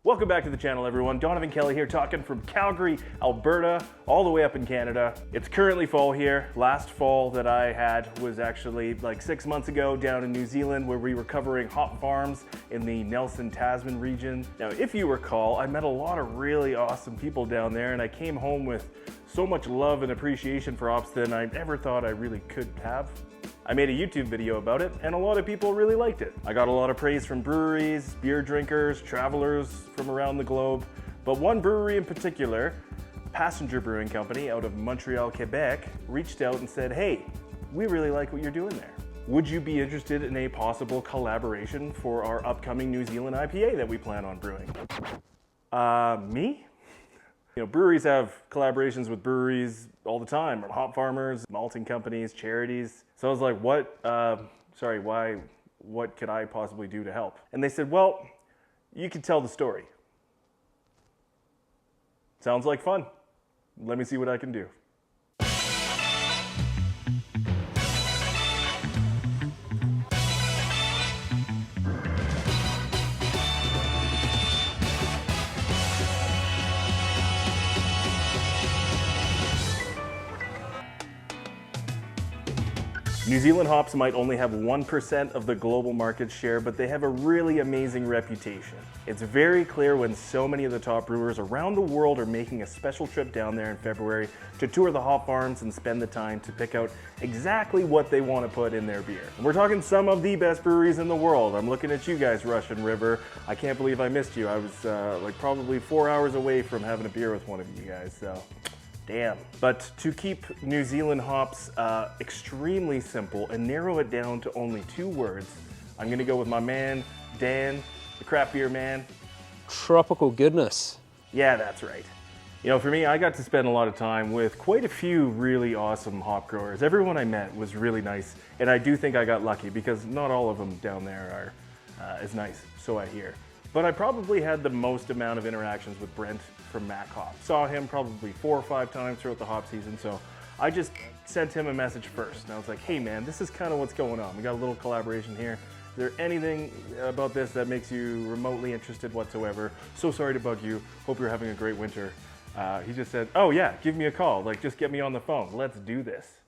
Welcome back to the channel, everyone. Donovan Kelly here, talking from Calgary, Alberta, all the way up in Canada. It's currently fall here. Last fall that I had was actually like 6 months ago down in New Zealand, where we were covering hop farms in the Nelson Tasman region. Now, if you recall, I met a lot of really awesome people down there, and I came home with so much love and appreciation for hops than I ever thought I really could have. I made a YouTube video about it, and a lot of people really liked it. I got a lot of praise from breweries, beer drinkers, travelers from around the globe, but one brewery in particular, Passenger Brewing Company out of Montreal, Quebec, reached out and said, hey, we really like what you're doing there. Would you be interested in a possible collaboration for our upcoming New Zealand IPA that we plan on brewing? Me? You know, breweries have collaborations with breweries all the time, hop farmers, malting companies, charities. So I was like, what could I possibly do to help? And they said, well, you could tell the story. Sounds like fun. Let me see what I can do. New Zealand hops might only have 1% of the global market share, but they have a really amazing reputation. It's very clear when so many of the top brewers around the world are making a special trip down there in February to tour the hop farms and spend the time to pick out exactly what they want to put in their beer. And we're talking some of the best breweries in the world. I'm looking at you guys, Russian River. I can't believe I missed you. I was like probably 4 hours away from having a beer with one of you guys, so. Damn. But to keep New Zealand hops extremely simple and narrow it down to only 2 words, I'm gonna go with my man, Dan, the craft beer man. Tropical goodness. Yeah, that's right. You know, for me, I got to spend a lot of time with quite a few really awesome hop growers. Everyone I met was really nice, and I do think I got lucky because not all of them down there are as nice, so I hear. But I probably had the most amount of interactions with Brent from Mac Hop. Saw him probably 4 or 5 times throughout the hop season, so I just sent him a message first. And I was like, hey man, this is kind of what's going on. We got a little collaboration here. Is there anything about this that makes you remotely interested whatsoever? So sorry to bug you. Hope you're having a great winter. He just said, oh yeah, give me a call. Like, just get me on the phone. Let's do this.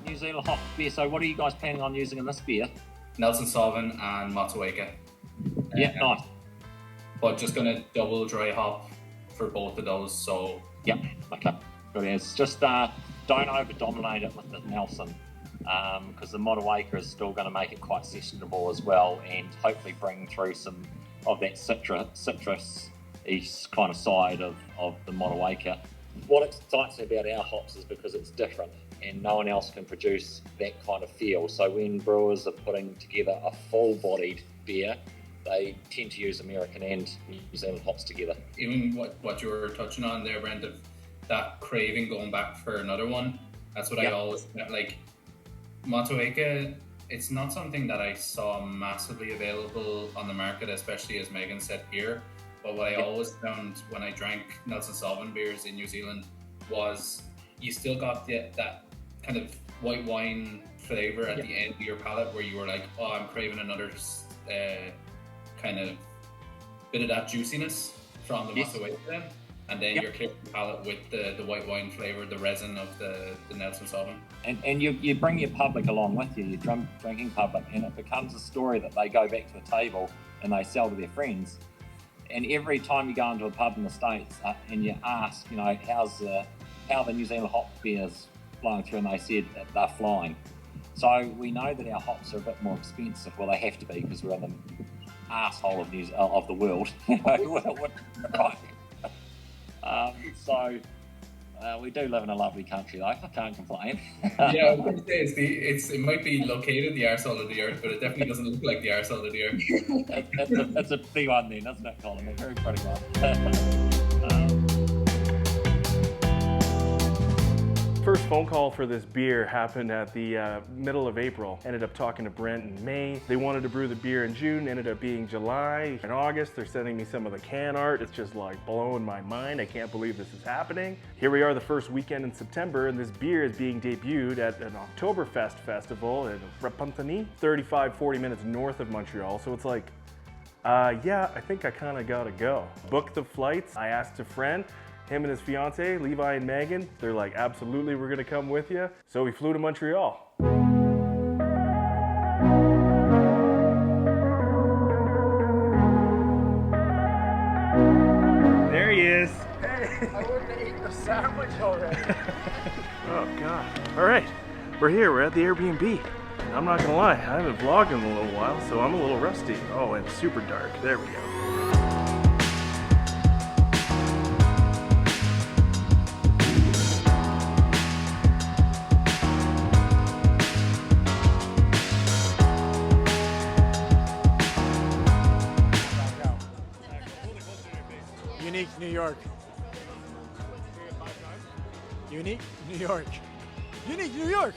New Zealand hop beer. So what are you guys planning on using in this beer? Nelson Sauvin and Motueka. Yeah, nice. But just gonna double dry hop for both of those, so. Yeah, okay. Good as. Just don't over-dominate it with the Nelson, because the Motueka is still gonna make it quite sessionable as well, and hopefully bring through some of that citrus-y kind of side of the Motueka. What excites me about our hops is because it's different, and no one else can produce that kind of feel. So when brewers are putting together a full-bodied beer, they tend to use American and New Zealand hops together. Even what you were touching on there, Brent, of that craving going back for another one, that's what I always, like, Motueka, it's not something that I saw massively available on the market, especially as Megan said here, but what I always found when I drank Nelson Sauvin beers in New Zealand was you still got that kind of white wine flavor at the end of your palate, where you were like, oh, I'm craving another kind of bit of that juiciness from the Motueka, and then you're clearing the palate with the white wine flavor, the resin of the Nelson Sauvin. And you bring your public along with you, your drinking public, and it becomes a story that they go back to the table and they sell to their friends. And every time you go into a pub in the States and you ask, you know, how the New Zealand hop beers flowing through, and they said that they're flying. So we know that our hops are a bit more expensive. Well, they have to be, because we're in the asshole of the world. Right. So we do live in a lovely country, though. I can't complain. Yeah, I was going to say it might be located the arsehole of the earth, but it definitely doesn't look like the arsehole of the earth. It's a P1 then, isn't it, Colin? A very pretty one. First phone call for this beer happened at the middle of April. Ended up talking to Brent in May. They wanted to brew the beer in June, ended up being July. In August, they're sending me some of the can art. It's just like blowing my mind. I can't believe this is happening. Here we are the first weekend in September, and this beer is being debuted at an Oktoberfest festival in Repentigny, 35-40 minutes north of Montreal. So it's like Yeah, I think I kind of gotta go. Booked the flights. I asked a friend, him and his fiance, Levi and Megan. They're like, absolutely, we're gonna come with you. So we flew to Montreal. There he is. Hey. I wouldn't have eaten the sandwich already. Oh God. All right, we're here, we're at the Airbnb. I'm not gonna lie, I haven't vlogged in a little while, so I'm a little rusty. Oh, and super dark, there we go. Unique New York. Unique New York. Unique New York.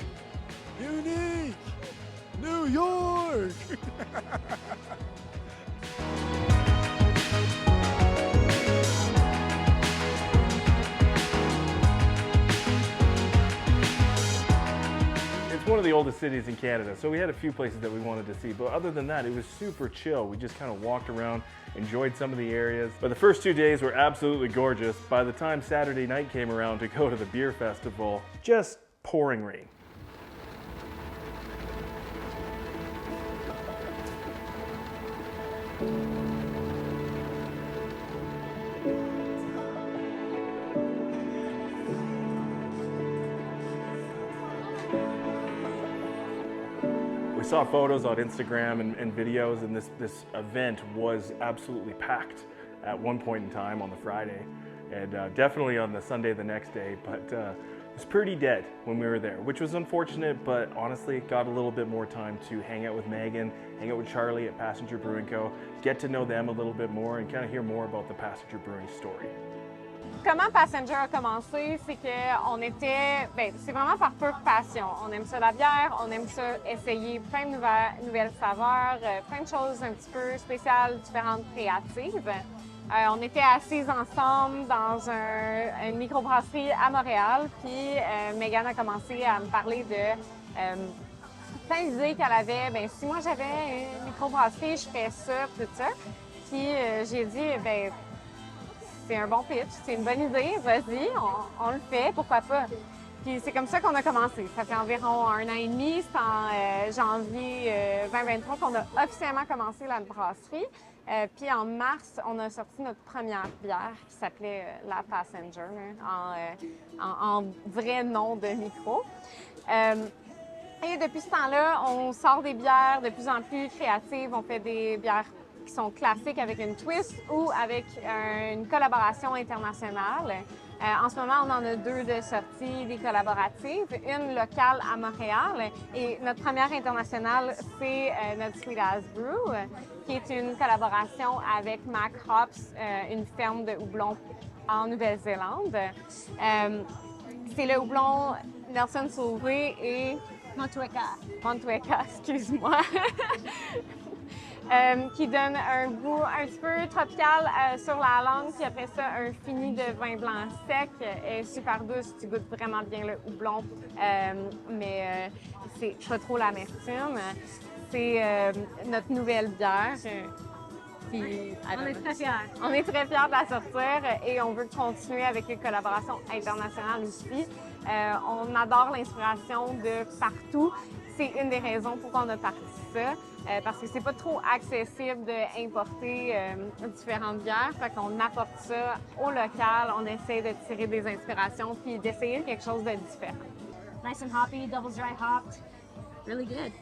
Unique New York. It's one of the oldest cities in Canada, so we had a few places that we wanted to see, but other than that, it was super chill. We just kind of walked around, enjoyed some of the areas. But the first 2 days were absolutely gorgeous. By the time Saturday night came around to go to the beer festival, just pouring rain. We saw photos on Instagram and videos, and this event was absolutely packed at one point in time on the Friday, and definitely on the Sunday the next day, but it was pretty dead when we were there, which was unfortunate, but honestly got a little bit more time to hang out with Megan, hang out with Charlie at Passenger Brewing Co., get to know them a little bit more and kind of hear more about the Passenger Brewing story. Comment Passenger a commencé, c'est qu'on était, c'est vraiment par pure passion. On aime ça la bière, on aime ça essayer plein de nouvelles saveurs, plein de choses un petit peu spéciales, différentes, créatives. On était assises ensemble dans une microbrasserie à Montréal, puis Megan a commencé à me parler de plein d'idées qu'elle avait. Si moi j'avais une microbrasserie, je ferais ça, tout ça. Puis j'ai dit, c'est un bon pitch, c'est une bonne idée, vas-y, on le fait, pourquoi pas. Puis c'est comme ça qu'on a commencé. Ça fait environ 1 an et demi, c'est en janvier 2023 qu'on a officiellement commencé la brasserie. Puis en mars, on a sorti notre première bière qui s'appelait la Passenger, en vrai nom de micro. Et depuis ce temps-là, on sort des bières de plus en plus créatives. On fait des bières qui sont classiques avec une twist ou avec une collaboration internationale. En ce moment, on en a 2 de sorties, des collaboratives, une locale à Montréal et notre première internationale, c'est notre Sweet As Brew, qui est une collaboration avec Mac Hops, une ferme de houblons en Nouvelle-Zélande. C'est le houblon Nelson Sauvin et Motueka, excuse-moi. Qui donne un goût un petit peu tropical sur la langue, puis après ça, un fini de vin blanc sec. Elle est super douce, tu goûtes vraiment bien le houblon, mais c'est pas trop l'amertume. C'est notre nouvelle bière. Puis, on est très fiers. On est très fiers de la sortir et on veut continuer avec les collaborations internationales aussi. On adore l'inspiration de partout. C'est une des raisons pourquoi on a parti ça. Parce que c'est pas trop accessible d'importer différentes bières. Fait qu'on apporte ça au local, on essaie de tirer des inspirations puis d'essayer quelque chose de différent. Nice and hoppy, double dry hopped, really good.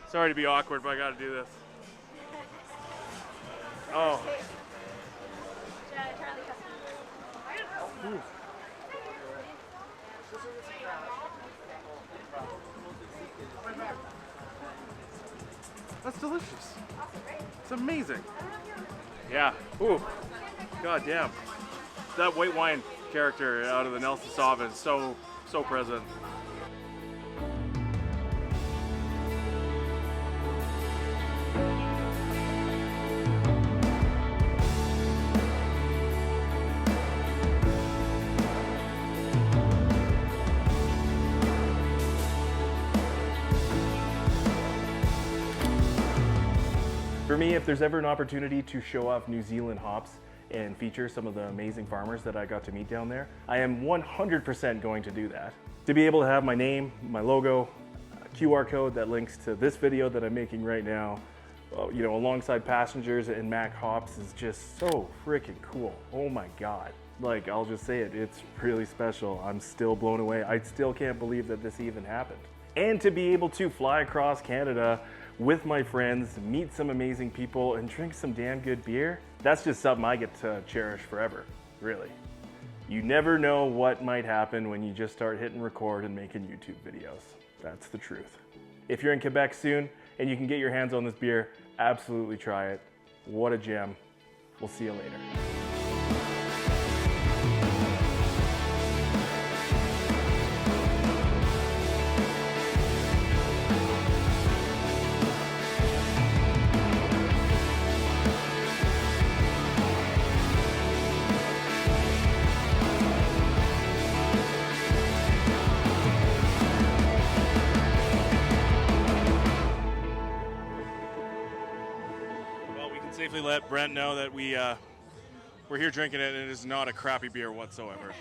Sorry to be awkward, but I gotta do this. Oh. Ooh. That's delicious. It's amazing. Yeah. Ooh. God damn. That white wine character out of the Nelson Sauvin is so present. For me, if there's ever an opportunity to show off New Zealand hops and feature some of the amazing farmers that I got to meet down there, I am 100% going to do that. To be able to have my name, my logo, a QR code that links to this video that I'm making right now, you know, alongside Passengers and Mac hops is just so freaking cool. Oh my God. Like, I'll just say it, it's really special. I'm still blown away. I still can't believe that this even happened. And to be able to fly across Canada with my friends, meet some amazing people, and drink some damn good beer, that's just something I get to cherish forever, really. You never know what might happen when you just start hitting record and making YouTube videos. That's the truth. If you're in Quebec soon and you can get your hands on this beer, absolutely try it. What a gem. We'll see you later. Safely let Brent know that we're here drinking it and it is not a crappy beer whatsoever.